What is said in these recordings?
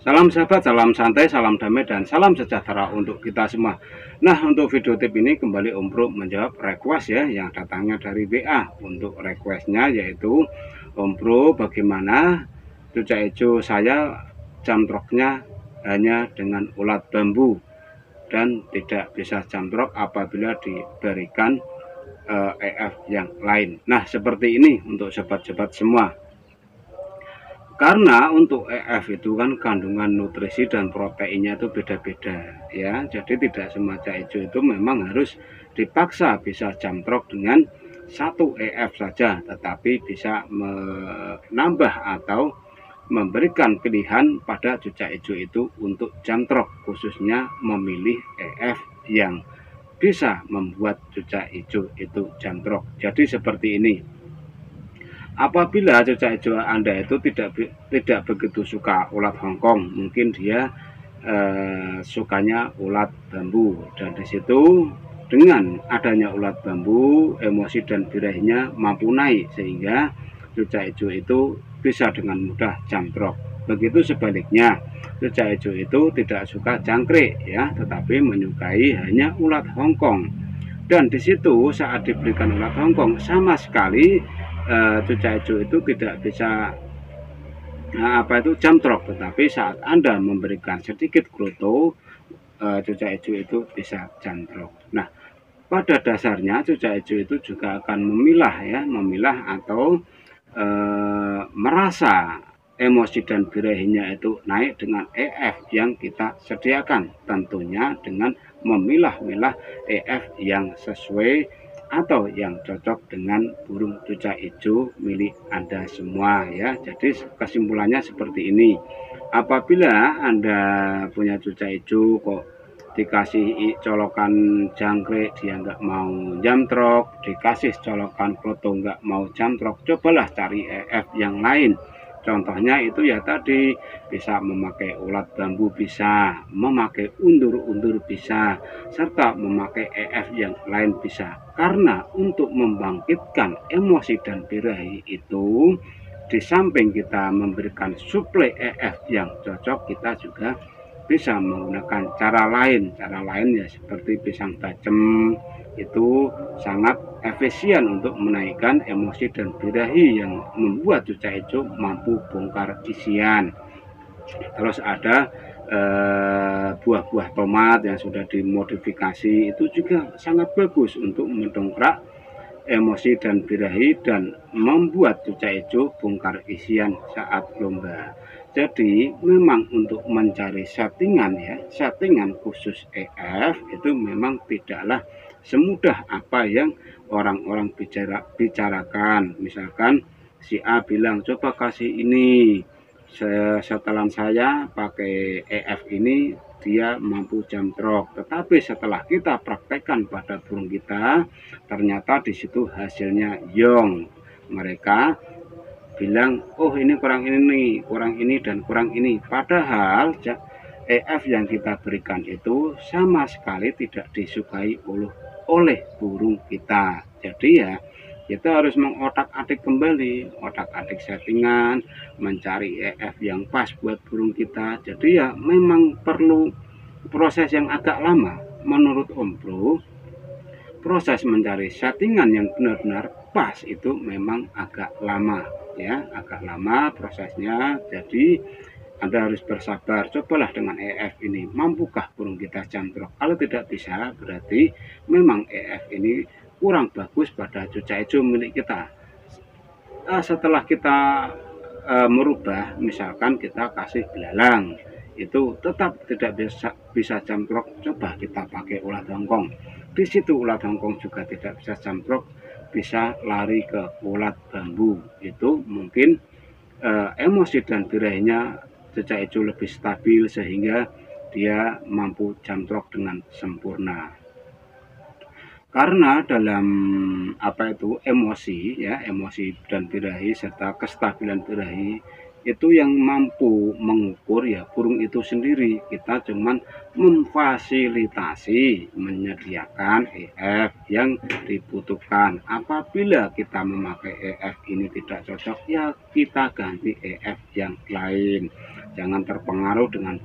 Salam sahabat, salam santai, salam damai, dan salam sejahtera untuk kita semua. Nah, untuk video tip ini kembali Om Bro menjawab request ya yang datangnya dari WA. Untuk requestnya yaitu Om Bro, bagaimana cucak hijau saya jamtroknya hanya dengan ulat bambu dan tidak bisa jamtrok apabila diberikan EF yang lain. Nah, seperti ini untuk sobat-sobat semua. Karena untuk EF itu kan kandungan nutrisi dan proteinnya itu beda-beda ya. Jadi tidak semua cak hijau itu memang harus dipaksa bisa jamtrok dengan satu EF saja, tetapi bisa menambah atau memberikan pilihan pada cucak hijau itu untuk jamtrok, khususnya memilih EF yang bisa membuat cucak hijau itu jamtrok. Jadi seperti ini. Apabila cucak hijau Anda itu tidak begitu suka ulat Hongkong, mungkin dia sukanya ulat bambu, dan di situ dengan adanya ulat bambu, emosi dan birahinya mampu naik sehingga cucak hijau itu bisa dengan mudah jamtrok. Begitu sebaliknya, cucak hijau itu tidak suka jangkrik ya, tetapi menyukai hanya ulat Hongkong. Dan di situ saat diberikan ulat Hongkong sama sekali cucak hijau itu tidak bisa jamtrok, tetapi saat Anda memberikan sedikit kroto, cucak hijau itu bisa jamtrok. Nah, pada dasarnya cucak hijau itu juga akan memilah atau merasa emosi dan birahinya itu naik dengan EF yang kita sediakan, tentunya dengan memilah-milah EF yang sesuai atau yang cocok dengan burung cucak hijau milik Anda semua ya. Jadi kesimpulannya seperti ini. Apabila Anda punya cucak hijau kok dikasih colokan jangkrik dia nggak mau jamtrok, dikasih colokan kloto nggak mau jamtrok, cobalah cari EF yang lain. Contohnya itu ya tadi, bisa memakai ulat bambu, bisa memakai undur-undur, bisa serta memakai EF yang lain bisa. Karena untuk membangkitkan emosi dan birahi itu, di samping kita memberikan suplai EF yang cocok, kita juga bisa menggunakan cara lain ya seperti pisang bacem. Itu sangat efisien untuk menaikkan emosi dan birahi yang membuat cucak hijau mampu bongkar isian. Terus ada buah-buah tomat yang sudah dimodifikasi, itu juga sangat bagus untuk mendongkrak emosi dan birahi dan membuat cucak hijau bongkar isian saat lomba. Jadi memang untuk mencari settingan khusus EF itu memang tidaklah semudah apa yang orang-orang bicarakan. Misalkan si A bilang coba kasih ini, setelan saya pakai EF ini dia mampu jamtrok, tetapi setelah kita praktekkan pada burung kita, ternyata di situ hasilnya yong. Mereka bilang, oh ini kurang ini dan kurang ini, padahal EF yang kita berikan itu sama sekali tidak disukai oleh burung kita. Jadi ya kita harus mengotak-atik kembali, otak-atik settingan, mencari EF yang pas buat burung kita. Jadi ya memang perlu proses yang agak lama. Menurut Om Bro, proses mencari settingan yang benar-benar pas itu memang agak lama ya, agak lama prosesnya. Jadi Anda harus bersabar, cobalah dengan EF ini, mampukah burung kita jamtrok. Kalau tidak bisa, berarti memang EF ini kurang bagus pada cucak hijau milik kita. Setelah kita merubah, misalkan kita kasih belalang, itu tetap tidak bisa jamtrok, coba kita pakai ulat Hongkong. Di situ ulat Hongkong juga tidak bisa jamtrok, bisa lari ke ulat bambu. Itu mungkin emosi dan birahinya cucak hijau lebih stabil sehingga dia mampu jamtrok dengan sempurna. Karena dalam emosi dan birahi serta kestabilan birahi itu yang mampu mengukur ya burung itu sendiri. Kita cuman memfasilitasi, menyediakan EF yang dibutuhkan. Apabila kita memakai EF ini tidak cocok, ya kita ganti EF yang lain. Jangan terpengaruh dengan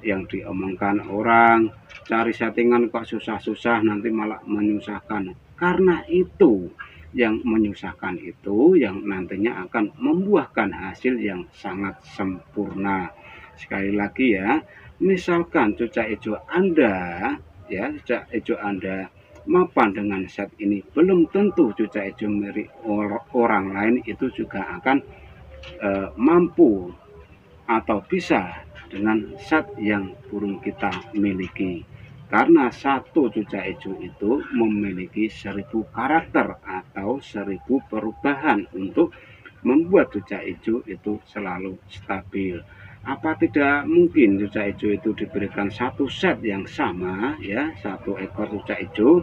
yang diomongkan orang, cari settingan kok susah-susah nanti malah menyusahkan. Karena itu yang menyusahkan itu yang nantinya akan membuahkan hasil yang sangat sempurna. Sekali lagi ya, misalkan cucak hijau Anda ya, cucak hijau Anda mapan dengan set ini, belum tentu cucak hijau milik orang lain itu juga akan mampu atau bisa dengan set yang burung kita miliki. Karena satu cucak hijau itu memiliki 1000 karakter atau 1000 perubahan untuk membuat cucak hijau itu selalu stabil. Apa tidak mungkin cucak hijau itu diberikan satu set yang sama ya, satu ekor cucak hijau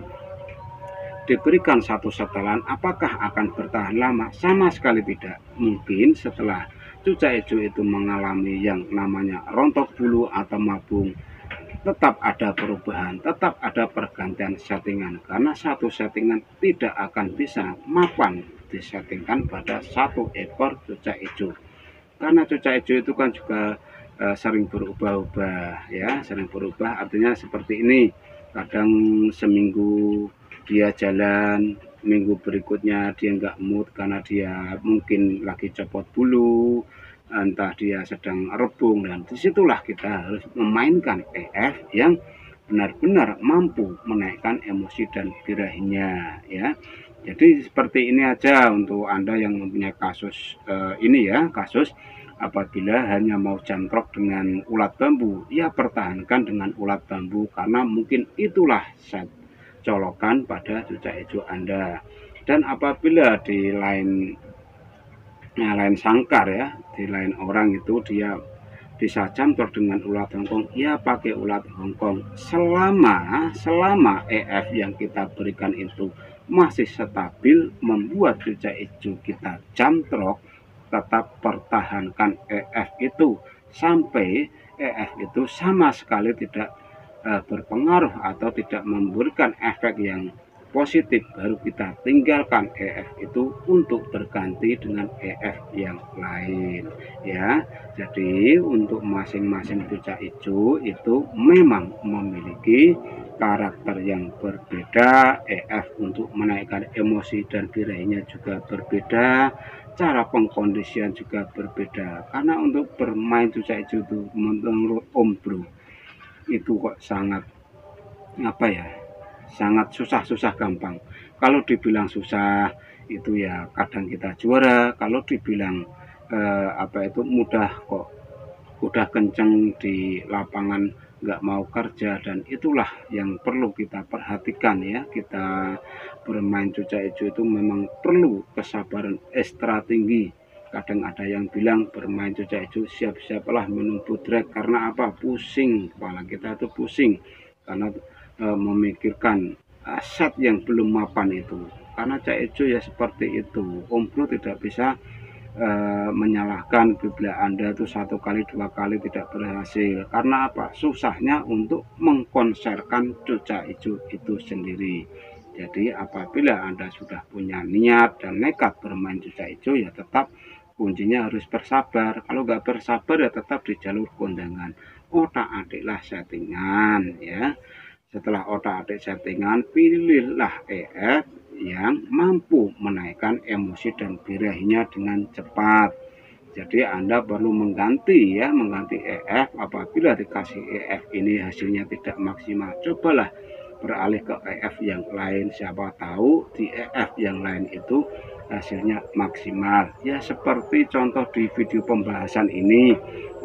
diberikan satu setelan, apakah akan bertahan lama? Sama sekali tidak. Mungkin setelah cucak hijau itu mengalami yang namanya rontok bulu atau mabung, tetap ada perubahan, tetap ada pergantian settingan, karena satu settingan tidak akan bisa mapan disettingkan pada satu ekor cucak hijau. Karena cucak hijau itu kan juga sering berubah-ubah ya, sering berubah artinya seperti ini. Kadang seminggu dia jalan, minggu berikutnya dia nggak mood karena dia mungkin lagi copot bulu, entah dia sedang rebung, dan disitulah kita harus memainkan EF yang benar-benar mampu menaikkan emosi dan birahinya ya. Jadi seperti ini aja untuk Anda yang mempunyai kasus ini ya, kasus apabila hanya mau jamtrok dengan ulat bambu, ya pertahankan dengan ulat bambu karena mungkin itulah set colokan pada cucak hijau Anda. Dan apabila di lain sangkar ya, di lain orang itu dia bisa jamtrok dengan ulat Hongkong, ya pakai ulat Hongkong selama EF yang kita berikan itu masih stabil membuat cucak hijau kita jamtrok. Tetap pertahankan EF itu sampai EF itu sama sekali tidak berpengaruh atau tidak memberikan efek yang positif, baru kita tinggalkan EF itu untuk berganti dengan EF yang lain ya. Jadi untuk masing-masing cucak hijau itu memang memiliki karakter yang berbeda. EF untuk menaikkan emosi dan birahinya juga berbeda, cara pengkondisian juga berbeda. Karena untuk bermain cucak hijau itu menurut Om Bro itu kok sangat sangat susah gampang. Kalau dibilang susah itu ya kadang kita juara, kalau dibilang mudah kok udah kenceng di lapangan nggak mau kerja. Dan itulah yang perlu kita perhatikan ya, kita bermain cucak hijau itu memang perlu kesabaran ekstra tinggi. Kadang ada yang bilang bermain cucak hijau siap-siaplah minum budrek, karena apa? Pusing, kepala kita itu pusing karena memikirkan set yang belum mapan itu. Karena cucak hijau ya seperti itu. Om Bro tidak bisa menyalahkan bila Anda itu 1 kali 2 kali tidak berhasil. Karena apa? Susahnya untuk mengkonserkan cucak hijau itu sendiri. Jadi apabila Anda sudah punya niat dan nekat bermain cucak hijau, ya tetap kuncinya harus bersabar. Kalau nggak bersabar ya tetap di jalur kondangan. Otak-atiklah settingan ya. Setelah otak-atik settingan, pilihlah EF yang mampu menaikkan emosi dan birahinya dengan cepat. Jadi Anda perlu mengganti EF apabila dikasih EF ini hasilnya tidak maksimal. Cobalah beralih ke EF yang lain, siapa tahu di EF yang lain itu hasilnya maksimal. Ya seperti contoh di video pembahasan ini,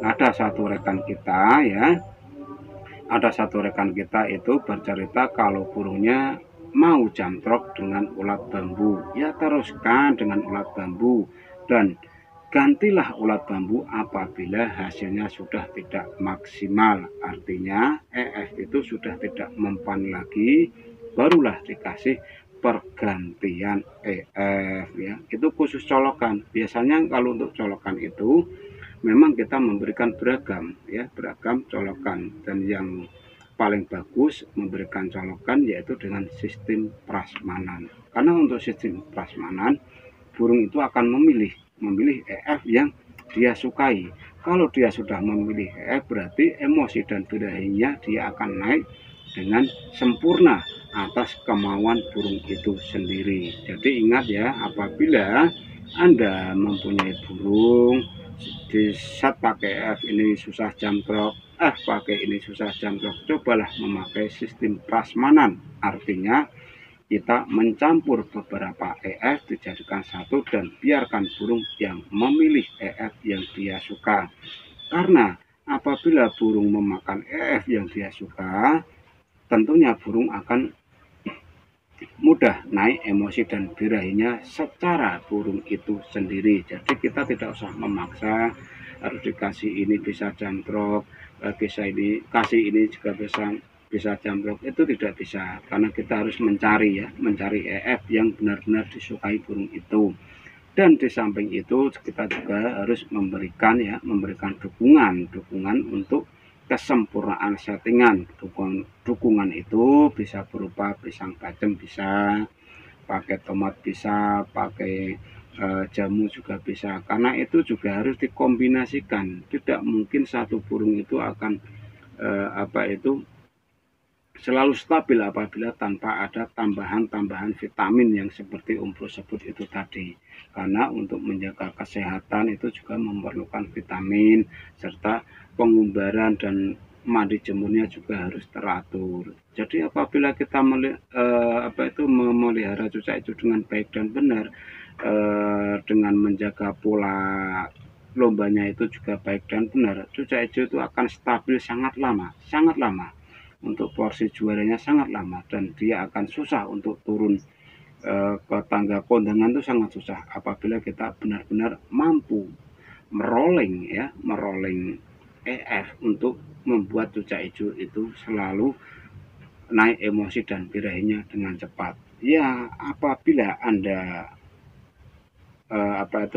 ada satu rekan kita itu bercerita kalau burungnya mau jamtrok dengan ulat bambu. Ya teruskan dengan ulat bambu dan gantilah ulat bambu apabila hasilnya sudah tidak maksimal, artinya EF itu sudah tidak mempan lagi, barulah dikasih pergantian EF ya. Itu khusus colokan. Biasanya kalau untuk colokan itu memang kita memberikan beragam colokan, dan yang paling bagus memberikan colokan yaitu dengan sistem prasmanan. Karena untuk sistem prasmanan burung itu akan memilih EF yang dia sukai. Kalau dia sudah memilih EF, berarti emosi dan birahinya dia akan naik dengan sempurna atas kemauan burung itu sendiri. Jadi ingat ya, apabila Anda mempunyai burung di saat pakai F ini susah jamkrok, F pakai ini susah jamkrok, cobalah memakai sistem prasmanan. Artinya kita mencampur beberapa EF dijadikan satu dan biarkan burung yang memilih EF yang dia suka. Karena apabila burung memakan EF yang dia suka, tentunya burung akan mudah naik emosi dan birahinya secara burung itu sendiri. Jadi kita tidak usah memaksa harus dikasih ini bisa jamkrok, bisa ini kasih ini juga bisa jamkrok, itu tidak bisa, karena kita harus mencari mencari EF yang benar-benar disukai burung itu. Dan di samping itu kita juga harus memberikan dukungan untuk kesempurnaan settingan. Dukungan itu bisa berupa pisang bacem, bisa pakai tomat, bisa pakai jamu juga bisa, karena itu juga harus dikombinasikan. Tidak mungkin satu burung itu akan selalu stabil apabila tanpa ada tambahan-tambahan vitamin yang seperti sebut itu tadi. Karena untuk menjaga kesehatan itu juga memerlukan vitamin, serta pengumbaran dan mandi jemurnya juga harus teratur. Jadi apabila kita memelihara cucak hijau dengan baik dan benar, dengan menjaga pola lombanya itu juga baik dan benar, cucak hijau itu akan stabil sangat lama. Untuk porsi juaranya sangat lama, dan dia akan susah untuk turun ke tangga kondangan, itu sangat susah apabila kita benar-benar mampu merolling EF untuk membuat cucak hijau itu selalu naik emosi dan birahinya dengan cepat. Ya, apabila Anda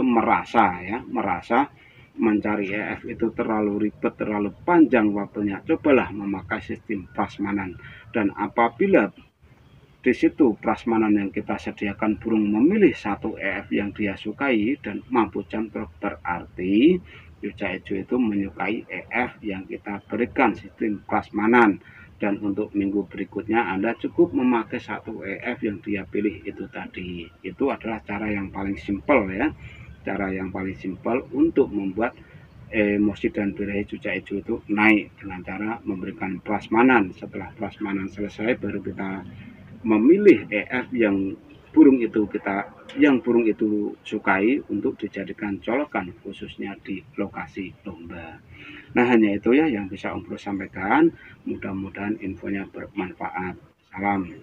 merasa mencari EF itu terlalu ribet, terlalu panjang waktunya, cobalah memakai sistem prasmanan. Dan apabila di situ prasmanan yang kita sediakan burung memilih satu EF yang dia sukai dan mampu jamkrok, berarti cucak hijau itu menyukai EF yang kita berikan sistem prasmanan. Dan untuk minggu berikutnya Anda cukup memakai satu EF yang dia pilih itu tadi. Itu adalah cara yang paling simpel ya. Cara yang paling simpel untuk membuat emosi dan birahi cucak hijau itu naik, dengan cara memberikan prasmanan. Setelah prasmanan selesai, baru kita memilih EF yang burung itu sukai untuk dijadikan colokan, khususnya di lokasi lomba. Nah, hanya itu ya yang bisa Om Bro sampaikan. Mudah-mudahan infonya bermanfaat. Salam.